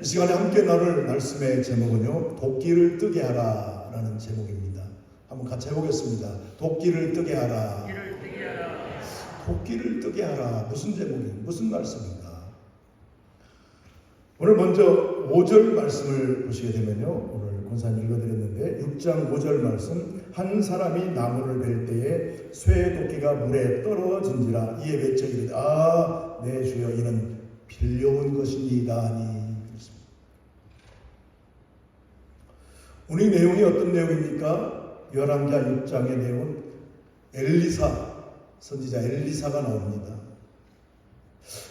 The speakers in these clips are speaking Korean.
이 시간에 함께 나눌 말씀의 제목은요, 도끼를 뜨게 하라 라는 제목입니다. 한번 같이 해보겠습니다. 도끼를 뜨게 하라. 도끼를 뜨게 하라. 무슨 제목이, 무슨 말씀인가? 오늘 먼저 5절 말씀을 보시게 되면요, 오늘 권사님 읽어드렸는데 6장 5절 말씀, 한 사람이 나무를 벨 때에 쇠 도끼가 물에 떨어진지라 이에 외쳐 이르되 내 주여 이는 빌려온 것이니이다 하니. 오늘 내용이 어떤 내용입니까? 열왕기하 6장의 내용은 엘리사, 선지자 엘리사가 나옵니다.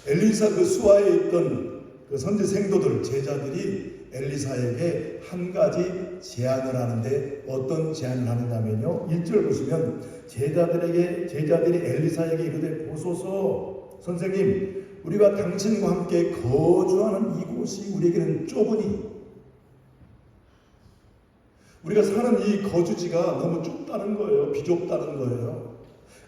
엘리사 그 수하에 있던 그 선지 생도들, 제자들이 엘리사에게 한 가지 제안을 하는데 어떤 제안을 하느냐면요, 1절 보시면 제자들이 엘리사에게 이르되 보소서 선생님, 우리가 당신과 함께 거주하는 이곳이 우리에게는 좁으니 우리가 사는 이 거주지가 너무 좁다는 거예요. 비좁다는 거예요.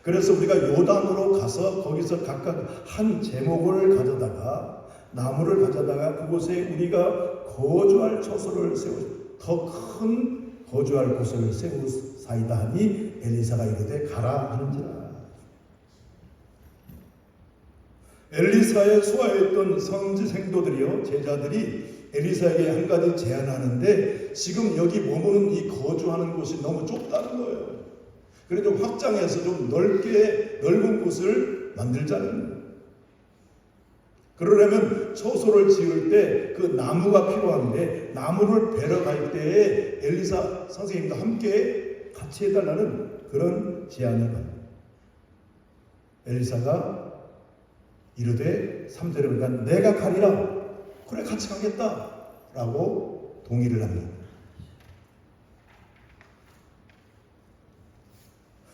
그래서 우리가 요단으로 가서 거기서 각각 한 제목을 가져다가 나무를 가져다가 그곳에 우리가 거주할 처소를 세우고 더 큰 거주할 곳을 세우사이다 하니 엘리사가 이르되 가라 하는지라. 엘리사의 수하에 있던 선지 생도들이요, 제자들이 엘리사에게 한 가지 제안하는데 지금 여기 머무는 이 거주하는 곳이 너무 좁다는 거예요. 그래서 좀 확장해서 좀 넓은 곳을 만들자는 거예요. 그러려면 처소를 지을 때 그 나무가 필요한데 나무를 베러 갈 때에 엘리사 선생님과 함께 같이 해달라는 그런 제안을 합니다. 엘리사가 이르되 3절에 보니까 내가 가리라. 그래 같이 가겠다 라고 동의를 합니다.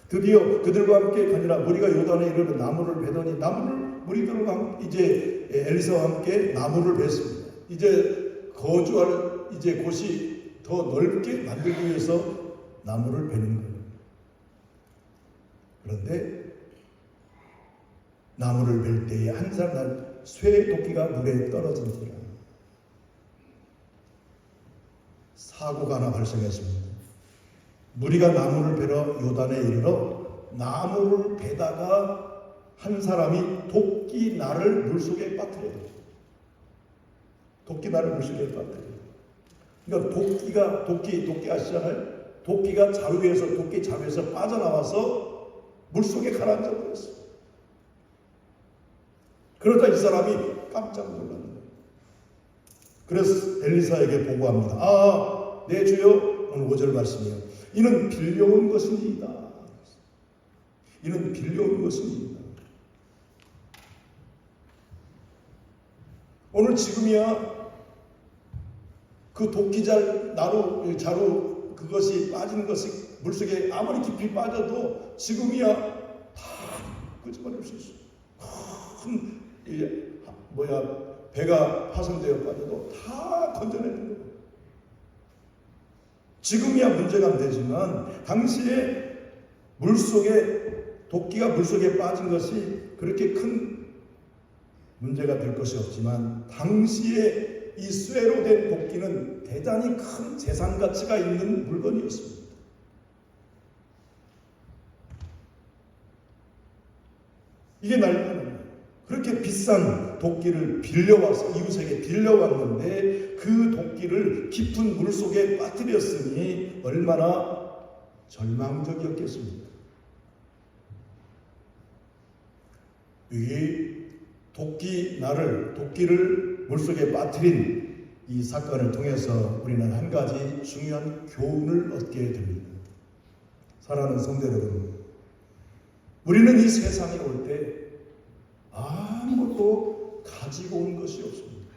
드디어 그들과 함께 가니라. 무리가 요단에 이르러 나무를 베더니 무리들과 이제 엘리사와 함께 나무를 뱄습니다. 이제 거주할 이제 곳이 더 넓게 만들기 위해서 나무를 베는 거예요. 그런데 나무를 벨 때에 한 사람 쇠 도끼가 물에 떨어진지라. 사고가 하나 발생했습니다. 무리가 나무를 베러 요단에 이르러 나무를 베다가 한 사람이 도끼 날을 물속에 빠뜨려요. 도끼 날을 물속에 빠뜨려요. 그러니까 도끼 아시잖아요? 도끼가 도끼 자루에서 빠져나와서 물속에 가라앉아 버렸어요. 그러다 이 사람이 깜짝 놀랐는 거예요. 그래서 엘리사에게 보고합니다. 내 주여, 오늘 5절 말씀이에요. 이는 빌려온 것이니이다. 이는 빌려온 것이니이다. 오늘 지금이야 그 도끼 자루 그것이 빠지는 것이 물속에 아무리 깊이 빠져도 지금이야 다 끄집어낼 수 있어요. 큰 배가 파손되어 빠져도 다 건져내는 거예요. 지금이야 문제가 안 되지만 당시에 도끼가 물속에 빠진 것이 그렇게 큰 문제가 될 것이 없지만 당시에 이 쇠로 된 도끼는 대단히 큰 재산 가치가 있는 물건이었습니다. 이게 난리는 거예요. 그렇게 비싼 도끼를 이웃에게 빌려왔는데 그 도끼를 깊은 물속에 빠뜨렸으니 얼마나 절망적이었겠습니까? 이 도끼를 물속에 빠뜨린 이 사건을 통해서 우리는 한 가지 중요한 교훈을 얻게 됩니다. 사랑하는 성도 여러분, 우리는 이 세상에 올 때 아무것도 가지고 온 것이 없습니다.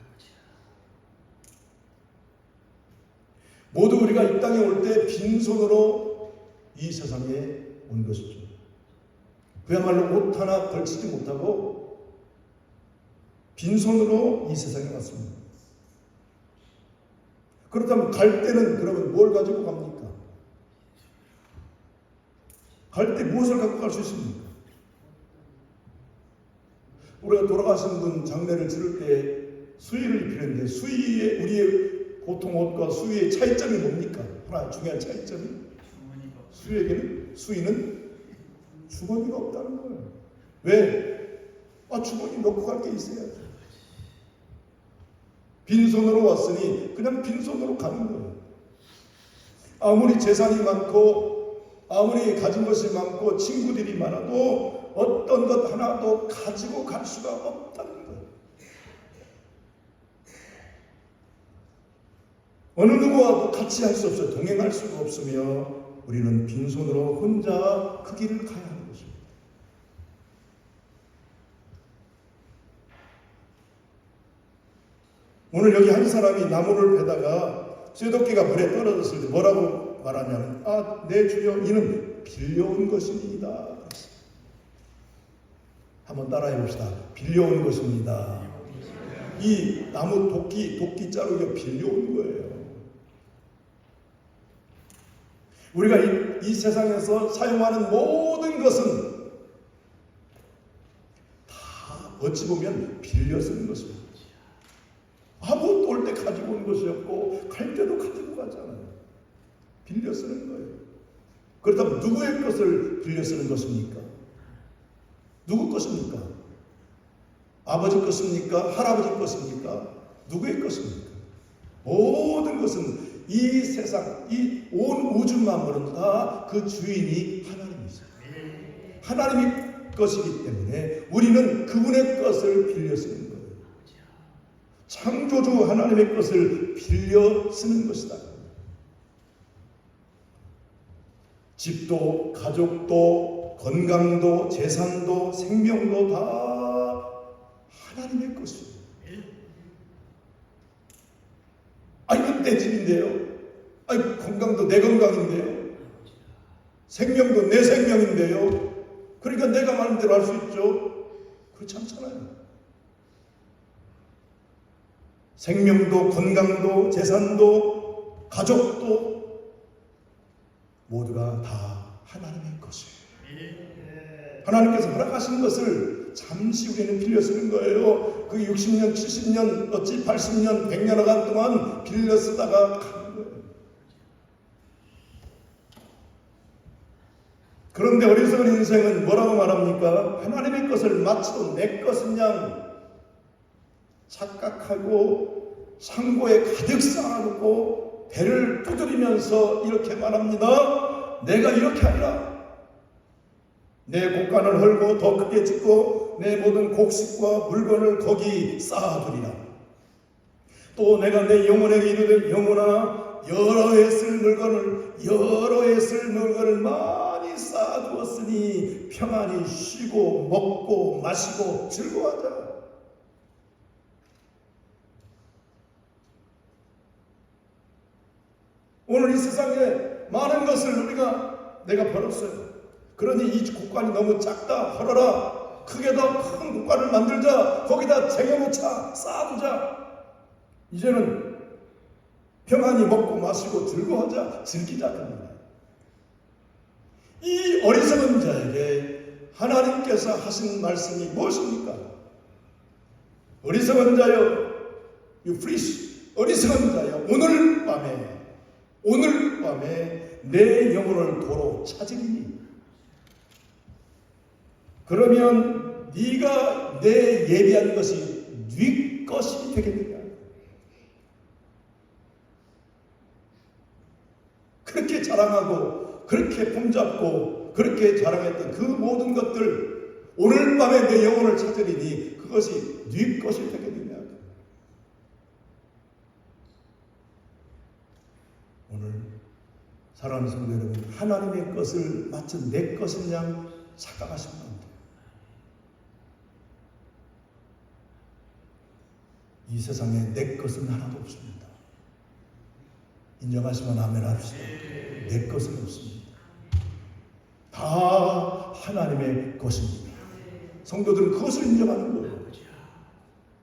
모두 우리가 이 땅에 올 때 빈손으로 이 세상에 온 것이죠. 그야말로 옷 하나 걸치지 못하고 빈손으로 이 세상에 왔습니다. 그렇다면 갈 때는 그러면 뭘 가지고 갑니까? 갈 때 무엇을 갖고 갈 수 있습니까? 우리가 돌아가신 분 장례를 치를 때 수의를 입히는데 수의의 우리의 보통 옷과 수의의 차이점이 뭡니까? 하나 중요한 차이점이 수의에게는 수의는 주머니가 없다는 거예요. 왜? 주머니 넣고 갈 게 있어야죠. 빈손으로 왔으니 그냥 빈손으로 가는 거예요. 아무리 재산이 많고 아무리 가진 것이 많고 친구들이 많아도 어떤 것 하나도 가지고 갈 수가 없다는 거예요. 어느 누구와도 같이 할 수 없어요. 동행할 수가 없으며 우리는 빈손으로 혼자 그 길을 가야 하는 것입니다. 오늘 여기 한 사람이 나무를 베다가 쇠도끼가 물에 떨어졌을 때 뭐라고 말하냐면 내 주여 이는 빌려온 것입니다. 한번 따라해 봅시다. 빌려온 것입니다. 이 나무 도끼자루 빌려온 거예요. 우리가 이 세상에서 사용하는 모든 것은 다 어찌 보면 빌려 쓰는 것입니다. 아무것도 올 때 가지고 온 것이 없고 갈 때도 가지고 가잖아요. 빌려 쓰는 거예요. 그렇다면 누구의 것을 빌려 쓰는 것입니까? 누구 것입니까? 아버지 것입니까? 할아버지 것입니까? 누구의 것입니까? 모든 것은 이 세상, 이 온 우주 만물은 다 그 주인이 하나님이세요. 하나님의 것이기 때문에 우리는 그분의 것을 빌려 쓰는 거예요. 창조주 하나님의 것을 빌려 쓰는 것이다. 집도, 가족도, 건강도, 재산도, 생명도 다 하나님의 것이에요. 이건 내 집인데요. 건강도 내 건강인데요. 생명도 내 생명인데요. 그러니까 내가 마음대로 할 수 있죠. 그렇지 않잖아요. 생명도, 건강도, 재산도, 가족도 모두가 다 하나님의 것이에요. 하나님께서 허락하신 것을 잠시 우리는 빌려 쓰는 거예요. 그 60년, 70년, 어찌 80년, 100년간 동안 빌려 쓰다가 가는 거예요. 그런데 어리석은 인생은 뭐라고 말합니까? 하나님의 것을 마치도 내 것은 양 착각하고 창고에 가득 쌓아놓고 배를 두드리면서 이렇게 말합니다. 내가 이렇게 하리라. 내 곡간을 헐고 더 크게 짓고 내 모든 곡식과 물건을 거기 쌓아두리라. 또 내가 내 영혼에게 이르되 영혼아 여러 해 쓸 물건을 많이 쌓아두었으니 평안히 쉬고 먹고 마시고 즐거워하자. 오늘 이 세상에 많은 것을 내가 벌었어요. 그러니 이 곡간이 너무 작다. 헐어라. 크게 더 큰 곡간을 만들자. 거기다 쟁여놓자. 쌓아두자. 이제는 평안히 먹고 마시고 즐거워하자. 즐기자. 합니다. 이 어리석은 자에게 하나님께서 하신 말씀이 무엇입니까? 어리석은 자여, you foolish. 어리석은 자여, 오늘 밤에 내 영혼을 도로 찾으리니. 그러면 네가 내 예비한 것이 네 것이 되겠느냐. 그렇게 자랑하고 그렇게 품잡고 그렇게 자랑했던 그 모든 것들 오늘 밤에 내 영혼을 찾으리니 그것이 네 것이 되겠느냐. 오늘 사랑하는 성도 여러분, 하나님의 것을 마치 내 것인 양 착각하시면 안 돼요. 이 세상에 내 것은 하나도 없습니다. 인정하시면 아멘 합시다. 내 것은 없습니다. 다 하나님의 것입니다. 성도들은 그것을 인정하는 거예요.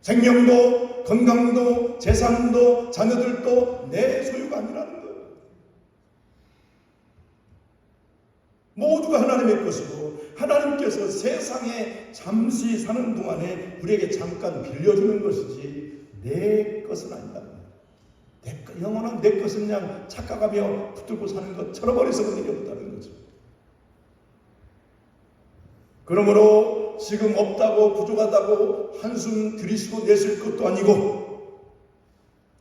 생명도, 건강도, 재산도, 자녀들도 내 소유가 아니라는 거예요. 모두가 하나님의 것이고 하나님께서 세상에 잠시 사는 동안에 우리에게 잠깐 빌려주는 것이지 내 것은 아니다. 영원한 내 것은 그냥 착각하며 붙들고 사는 것처럼 어리석은 일이 없다는 거죠. 그러므로 지금 없다고 부족하다고 한숨 들이쉬고 내쉴 것도 아니고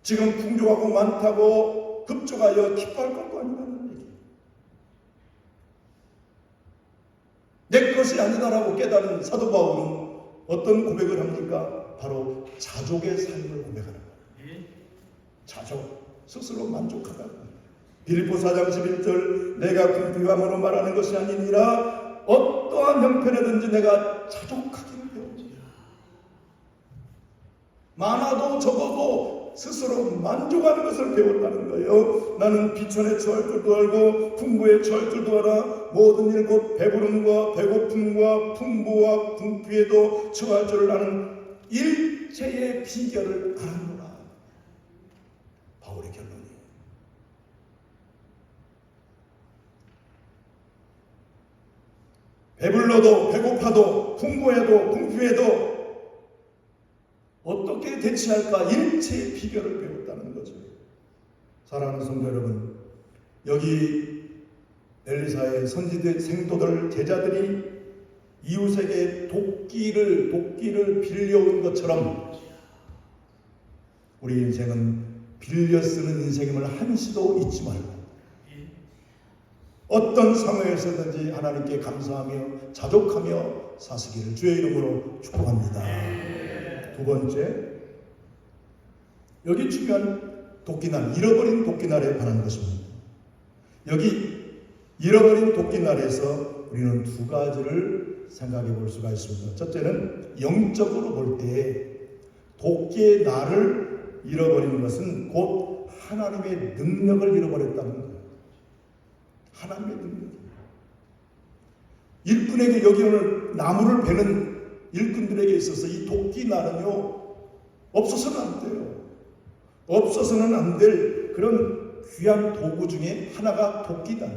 지금 풍족하고 많다고 급족하여 기뻐할 것도 아니라는 얘기. 내 것이 아니다라고 깨달은 사도 바울은 어떤 고백을 합니까? 바로 자족의 삶을 고백하는 거예요. 자족, 스스로 만족하다. 빌립보 4장 11절 내가 궁핍함으로 말하는 것이 아니니라 어떠한 형편에든지 내가 자족하기를 배우지. 많아도 적어도 스스로 만족하는 것을 배웠다는 거예요. 나는 비천에 처할 줄도 알고 풍부에 처할 줄도 알아. 모든 일 곧 배부름과 배고픔과 풍부와 궁핍에도 처할 줄을 아는 일체의 비결을 아노라. 바울의 결론이에요. 배불러도 배고파도 풍부해도 궁핍해도 어떻게 대처할까 일체의 비결을 배웠다는 거죠. 사랑하는 성도 여러분, 여기 엘리사의 선지들 생도들 제자들이 이웃에게 도끼를 빌려온 것처럼 우리 인생은 빌려 쓰는 인생임을 한시도 잊지 말고 어떤 상황에서든지 하나님께 감사하며 자족하며 사시기를 주의 이름으로 축복합니다. 두 번째, 여기 중요한 도끼날, 잃어버린 도끼날에 관한 것입니다. 여기 잃어버린 도끼날에서 우리는 두 가지를 생각해 볼 수가 있습니다. 첫째는 영적으로 볼 때 도끼의 날을 잃어버리는 것은 곧 하나님의 능력을 잃어버렸다는 거예요. 하나님의 능력. 일꾼에게 여기 오늘 나무를 베는 일꾼들에게 있어서 이 도끼날은요 없어서는 안 돼요. 없어서는 안 될 그런 귀한 도구 중에 하나가 도끼다.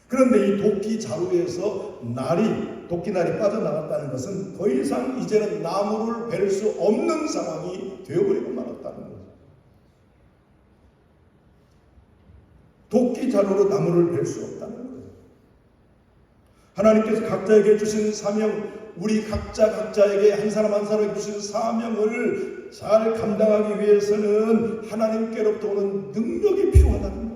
그런데 이 도끼 자루에서 도끼날이 빠져나갔다는 것은 더 이상 이제는 나무를 벨 수 없는 상황이 되어버리고 말았다는 거죠. 도끼 자루로 나무를 벨 수 없다는 거예요. 하나님께서 각자에게 주신 사명, 우리 각자에게 한 사람 한 사람에게 주신 사명을 잘 감당하기 위해서는 하나님께로부터 오는 능력이 필요하다는 거예요.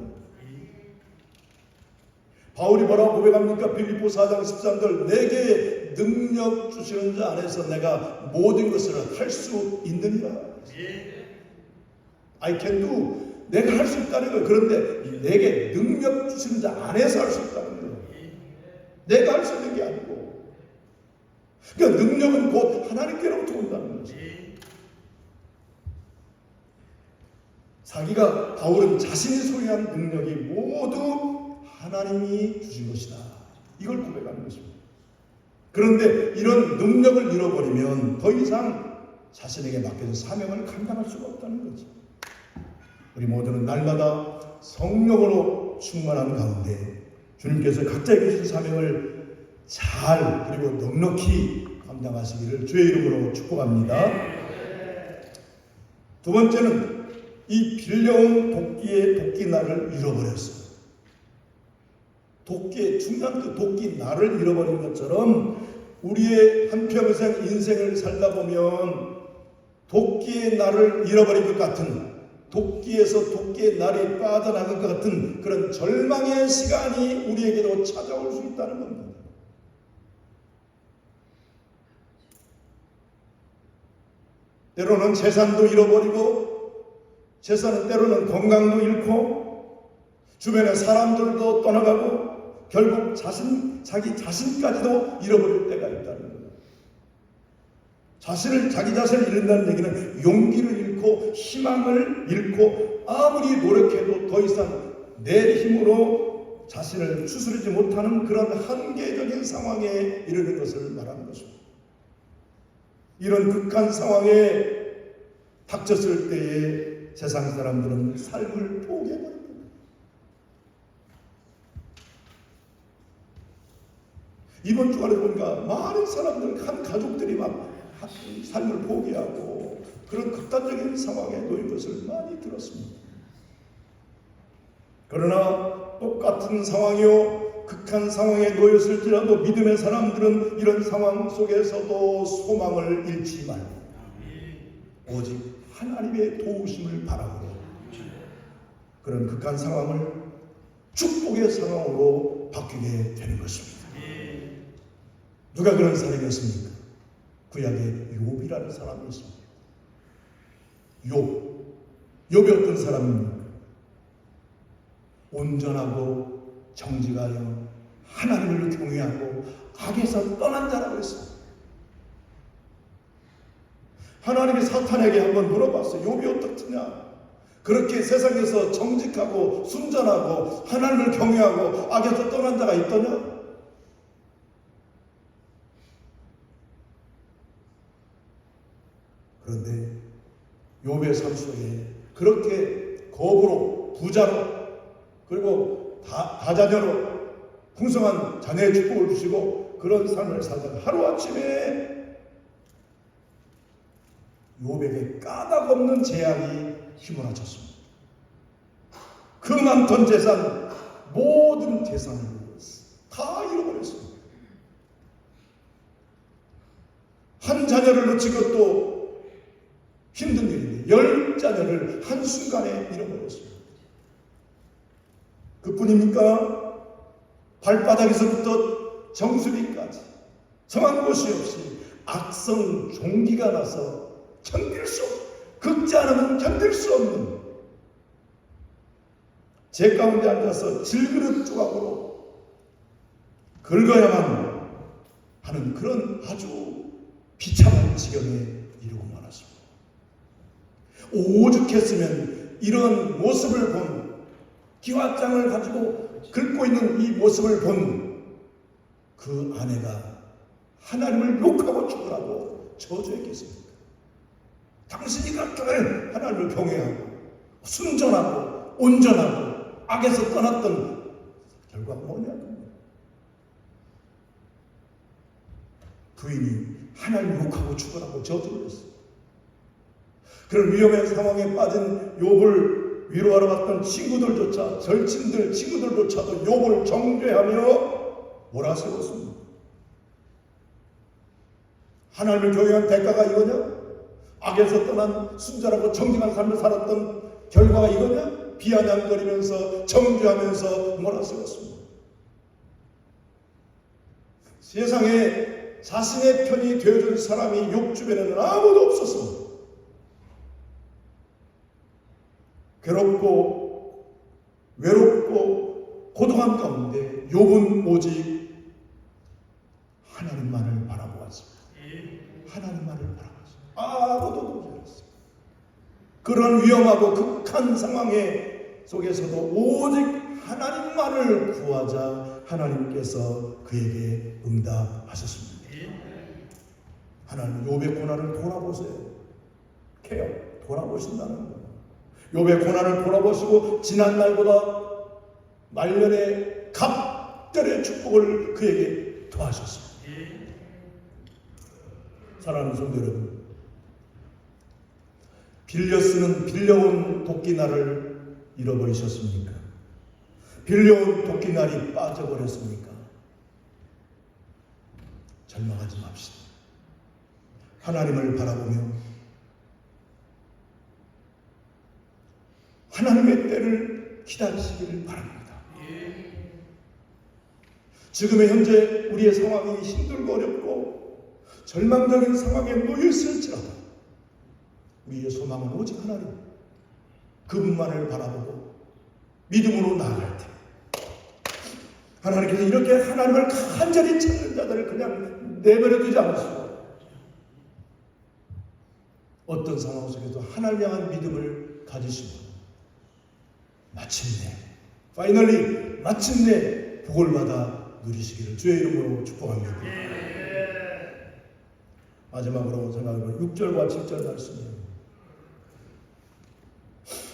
바울이 뭐라고 고백합니까? 빌립보 4장 13절 내게 능력 주시는 자 안에서 내가 모든 것을 할 수 있느니라. I can do. 내가 할 수 있다는 거예요. 그런데 내게 능력 주시는 자 안에서 할 수 있다는 거예요. 내가 할 수 있는 게 아니고. 그러니까 능력은 곧 하나님께로부터 온다는 거죠. 바울은 자신이 소유한 능력이 모두 하나님이 주신 것이다. 이걸 고백하는 것입니다. 그런데 이런 능력을 잃어버리면 더 이상 자신에게 맡겨진 사명을 감당할 수가 없다는 거죠. 우리 모두는 날마다 성령으로 충만한 가운데 주님께서 각자에게 주신 사명을 잘 그리고 넉넉히 감당하시기를 주의 이름으로 축복합니다. 두 번째는 이 빌려온 도끼날을 잃어버렸어요. 중요한 그 도끼날을 잃어버린 것처럼 우리의 한평생 인생을 살다 보면 도끼의 날을 잃어버린 것 같은, 도끼에서 도끼의 날이 빠져나갈 것 같은 그런 절망의 시간이 우리에게도 찾아올 수 있다는 겁니다. 때로는 재산도 잃어버리고, 재산은 때로는 건강도 잃고, 주변의 사람들도 떠나가고, 결국 자기 자신까지도 잃어버릴 때가 있다는 거예요. 자기 자신을 잃는다는 얘기는 용기를 잃고 희망을 잃고 아무리 노력해도 더 이상 내 힘으로 자신을 추스르지 못하는 그런 한계적인 상황에 이르는 것을 말하는 것입니다. 이런 극한 상황에 닥쳤을 때에 세상 사람들은 삶을 포기해버립니다. 이번 주간에 보니까 많은 사람들, 한 가족들이 막 삶을 포기하고 그런 극단적인 상황에 놓인 것을 많이 들었습니다. 그러나 똑같은 상황이요 극한 상황에 놓였을지라도 믿음의 사람들은 이런 상황 속에서도 소망을 잃지 말고 오직 하나님의 도우심을 바라고 그런 극한 상황을 축복의 상황으로 바뀌게 되는 것입니다. 누가 그런 사람이었습니까? 구약에 욥이라는 사람이 있습니다. 욥이 어떤 사람입니까? 온전하고 정직하여 하나님을 경외하고 악에서 떠난 자라고 했습니다. 하나님이 사탄에게 한번 물어봤어요. 욥이 어떻느냐? 그렇게 세상에서 정직하고 순전하고 하나님을 경외하고 악에서 떠난 자가 있더냐? 그런데 욥의 삶 속에 그렇게 거부로 부자로 그리고 다자녀로 풍성한 자녀의 축복을 주시고 그런 삶을 살다가 하루아침에 욥에게 까닭 없는 재앙이 휘몰아쳤습니다. 그 많던 재산, 모든 재산을 다 잃어버렸습니다. 한 자녀를 놓친 것도 힘든 일인데 10자녀를 한순간에 잃어버렸습니다. 그뿐입니까? 발바닥에서부터 정수리까지 정한 곳이 없이 악성 종기가 나서 견딜 수 없는, 긁지 않으면 견딜 수 없는 제 가운데 앉아서 질그릇 조각으로 긁어야만 하는 그런 아주 비참한 지경에 이르고 말았습니다. 오죽했으면 이런 모습을 본 기와장을 가지고 긁고 있는 이 모습을 본 그 아내가 하나님을 욕하고 죽으라고 저주했겠습니까? 당신이 그렇게 하나님을 경외하고 순전하고 온전하고 악에서 떠났던 결과가 뭐냐고. 부인이 하나님을 욕하고 죽으라고 저주를 했어요. 그런 위험한 상황에 빠진 욥을 위로하러 갔던 친구들조차 절친들 친구들조차도 욥을 정죄하며 몰아세웠습니다. 하나님을 경외한 대가가 이거냐? 악에서 떠난 순전하고 정직한 삶을 살았던 결과가 이거냐? 비아냥거리면서 정죄하면서 몰아세웠습니다. 세상에 자신의 편이 되어줄 사람이 욥 주변에는 아무도 없었습니다. 괴롭고 외롭고 고독한 가운데 욥은 오직 하나님만을 바라보았습니다. 하나님만을 바라보았습니다. 아무도 도저히 없습니다. 그런 위험하고 극한 상황에 속에서도 오직 하나님만을 구하자 하나님께서 그에게 응답하셨습니다. 하나님 욥의 고난을 돌아보세요. 케어 돌아보신다는 거예요. 욥의 고난을 돌아보시고 지난 날보다 말년의 갑절의 축복을 그에게 더하셨습니다. 사랑하는 성도 여러분, 빌려 쓰는 빌려온 도끼날을 잃어버리셨습니까? 빌려온 도끼날이 빠져버렸습니까? 절망하지 맙시다. 하나님을 바라보며 하나님의 때를 기다리시기를 바랍니다. 지금의 현재 우리의 상황이 힘들고 어렵고 절망적인 상황에 놓여있을지라도 우리의 소망은 오직 하나님, 그분만을 바라보고 믿음으로 나아갈 때 하나님께서 이렇게 하나님을 간절히 찾는 자들을 그냥 내버려두지 않으시고 어떤 상황 속에서 하나님 향한 믿음을 가지시고 마침내 복을 받아 누리시기를 주의 이름으로 축복합니다. 마지막으로 생각해보면 6절과 7절 말씀이에요.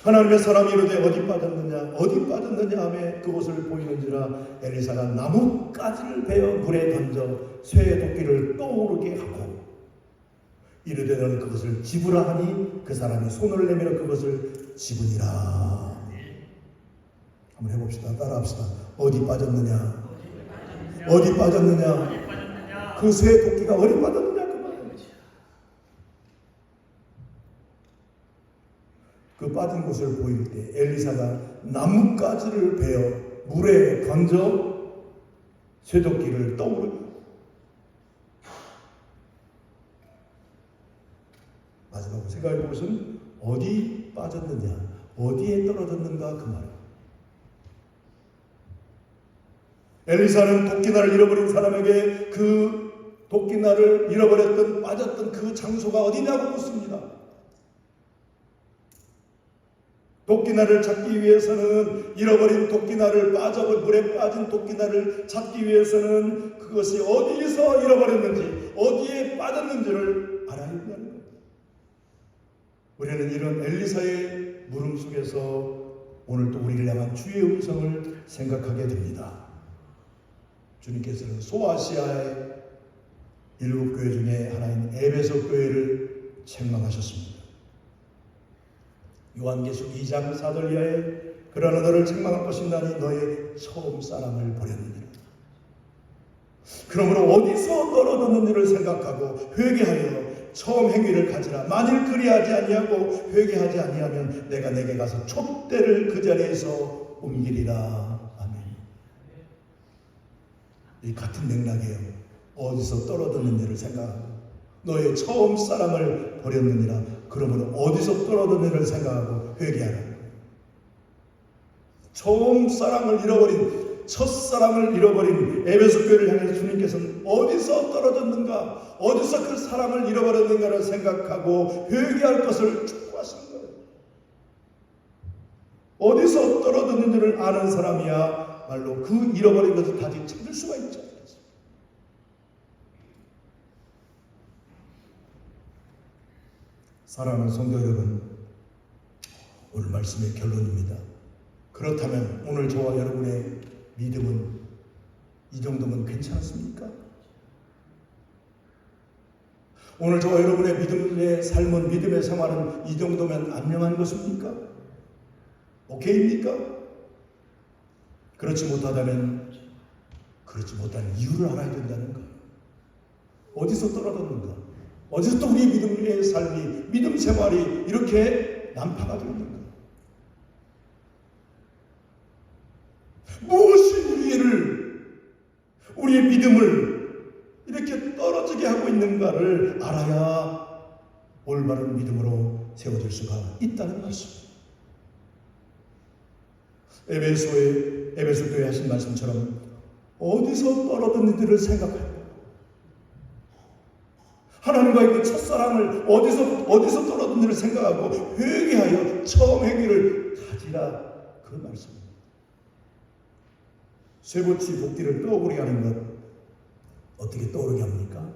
하나님의 사람이 이르되 어디 빠졌느냐 하며 그곳을 보이는지라 엘리사가 나뭇가지를 베어 물에 던져 쇠의 도끼를 떠오르게 하고 이르되 너는 그것을 집으라 하니 그 사람이 손을 내밀어 그것을 집으니라. 한번 해봅시다. 따라합시다. 어디 빠졌느냐? 어디 빠졌느냐? 그 새 도끼가 어디 빠졌느냐? 그 말이에요. 그 빠진 곳을 보일 때 엘리사가 나뭇가지를 베어 물에 던져 쇠도끼를 떠오르고, 마지막으로 생각해 보시면 어디 빠졌느냐, 어디에 떨어졌는가 그 말이에요. 엘리사는 도끼날을 잃어버린 사람에게 그 도끼날을 잃어버렸던 빠졌던 그 장소가 어디냐고 묻습니다. 도끼날을 찾기 위해서는, 잃어버린 도끼날을, 물에 빠진 도끼날을 찾기 위해서는 그것이 어디서 잃어버렸는지, 어디에 빠졌는지를 알아야 한다는 거예요. 우리는 이런 엘리사의 물음 속에서 오늘 또 우리를 향한 주의 음성을 생각하게 됩니다. 주님께서는 소아시아의 7교회 중에 하나인 에베소 교회를 책망하셨습니다. 요한계시록 2장 4절 이하에 그러나 너를 책망할 것이나니 너의 처음 사랑을 버렸느니라. 그러므로 어디서 떨어졌는지를 생각하고 회개하여 처음 행위를 가지라. 만일 그리하지 아니하고 회개하지 아니하면 내가 내게 가서 촛대를 그 자리에서 옮기리라. 아멘. 이 같은 맥락이에요. 어디서 떨어졌는지를 생각하고 너의 처음 사랑을 버렸느니라. 그러므로 어디서 떨어졌는지를 생각하고 회개하라. 처음 사랑을 잃어버린, 첫사랑을 잃어버린 에베소 교회를 향해서 주님께서는 어디서 떨어졌는가, 어디서 그 사랑을 잃어버렸는가를 생각하고 회개할 것을 촉구하시는 거예요. 어디서 떨어졌는지를 아는 사람이야 말로 그 잃어버린 것을 다시 찾을 수가 있죠. 사랑하는 성도 여러분, 오늘 말씀의 결론입니다. 그렇다면 오늘 저와 여러분의 믿음은 이 정도면 괜찮습니까? 오늘 저와 여러분의 믿음의 삶은, 믿음의 생활은 이 정도면 안녕한 것입니까? 오케이입니까? 그렇지 못하다면 그렇지 못한 이유를 알아야 된다는 거예요. 어디서 떨어졌는가? 어디서 또 우리 믿음의 삶이, 믿음 생활이 이렇게 난파가 되는가? 무엇이 우리의 믿음을 이렇게 떨어지게 하고 있는가를 알아야 올바른 믿음으로 세워질 수가 있다는 말씀. 에베소 교회 하신 말씀처럼 어디서 떨어졌는지를 생각하고 하나님과의 그 첫사랑을 어디서 떨어졌는지를 생각하고 회개하여 처음 행위를 가지라. 그 말씀입니다. 쇠고치 도끼를 떠오르게 하는 것, 어떻게 떠오르게 합니까?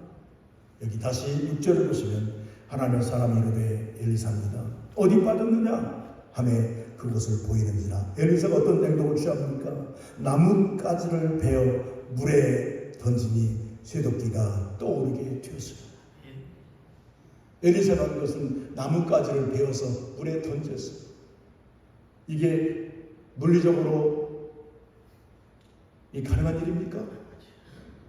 여기 다시 6절을 보시면 하나님의 사람이 이르되 엘리사입니다. 어디 빠졌느냐 하매 그것을 보이는지라. 엘리사가 어떤 행동을 취합니까? 나뭇가지를 베어 물에 던지니 쇠도끼가 떠오르게 되었습니다. 엘리사가 한 것은 나뭇가지를 베어서 물에 던졌어요. 이게 물리적으로 이 가능한 일입니까?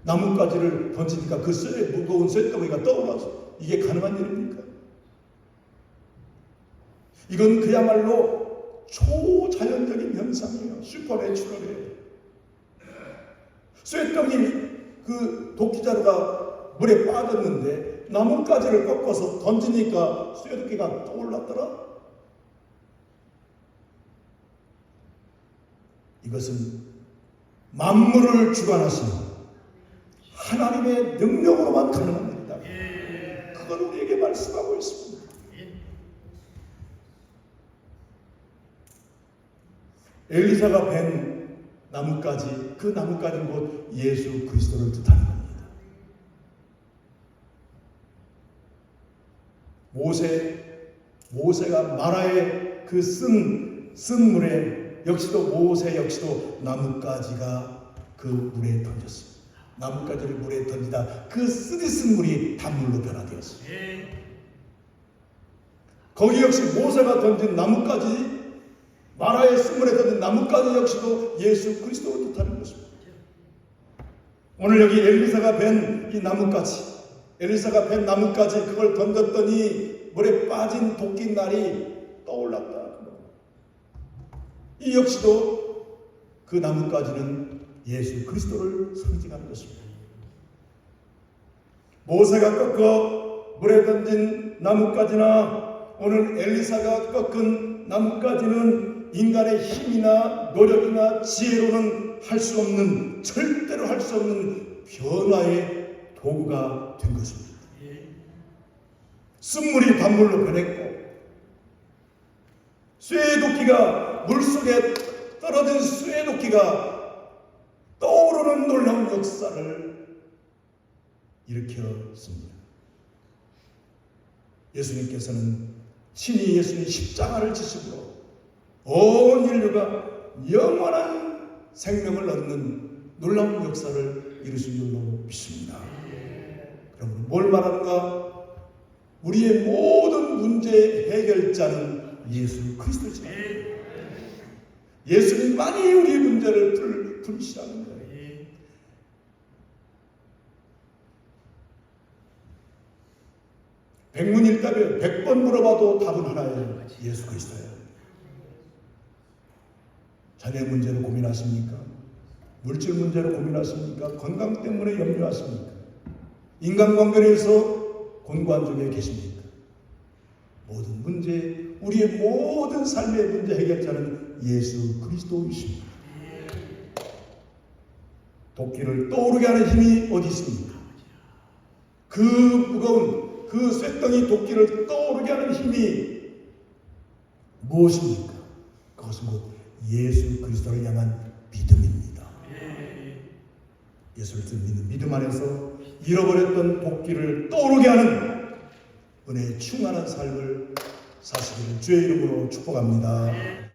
나뭇가지를 던지니까 그 무거운 쇠덩이가 떠올라서 이게 가능한 일입니까? 이건 그야말로 초자연적인 현상이에요. 슈퍼내추럴이에요. 쇠덩이 그 도끼자루가 물에 빠졌는데 나뭇가지를 꺾어서 던지니까 쇠도끼가 떠올랐더라. 이것은 만물을 주관하시는 하나님의 능력으로만 가능한 일이다. 그걸 우리에게 말씀하고 있습니다. 엘리사가 벤 나뭇가지, 그 나뭇가지는 곧 예수 그리스도를 뜻하는 겁니다. 모세가 마라의 그 쓴 물에 모세 역시도 나뭇가지가 그 물에 던졌습니다. 나뭇가지를 물에 던지다 그 쓰디쓴 물이 단물로 변화되었습니다. 거기 역시 모세가 던진 나뭇가지, 마라의 수문에 던진 나뭇가지 역시도 예수 그리스도를 뜻하는 것입니다. 오늘 여기 엘리사가 벤 이 나뭇가지, 엘리사가 벤 나뭇가지 그걸 던졌더니 물에 빠진 도끼날이 떠올랐다. 이 역시도 그 나뭇가지는 예수 그리스도를 상징하는 것입니다. 모세가 꺾어 물에 던진 나뭇가지나 오늘 엘리사가 꺾은 나뭇가지는 인간의 힘이나 노력이나 지혜로는 할 수 없는, 절대로 할 수 없는 변화의 도구가 된 것입니다. 쓴물이 단물로 변했고, 쇠도끼가 물속에 떨어진 쇠도끼가 떠오르는 놀라운 역사를 일으켰습니다. 예수님께서는 친히 예수님 십자가를 지심으로 온 인류가 영원한 생명을 얻는 놀라운 역사를 이루신 줄로 믿습니다. 그럼 뭘 말하는가? 우리의 모든 문제 해결자는 예수 그리스도입니다. 예수님만이 우리의 문제를 풀으시라는 거예요. 백문일답이에요. 100번 물어봐도 답은 하나예요. 예수 그리스도예요. 자녀 문제로 고민하십니까? 물질 문제로 고민하십니까? 건강 때문에 염려하십니까? 인간관계에서 곤고한 중에 계십니까? 모든 문제, 우리의 모든 삶의 문제 해결자는 예수 그리스도이십니다. 도끼를 떠오르게 하는 힘이 어디 있습니까? 그 무거운 그 쇳덩이 도끼를 떠오르게 하는 힘이 무엇입니까? 그것은 곧 예수 그리스도를 향한 믿음입니다. 예수를 믿는 믿음 안에서 잃어버렸던 도끼를 떠오르게 하는 은혜에 충만한 삶을 사시기를 주의 이름으로 축복합니다.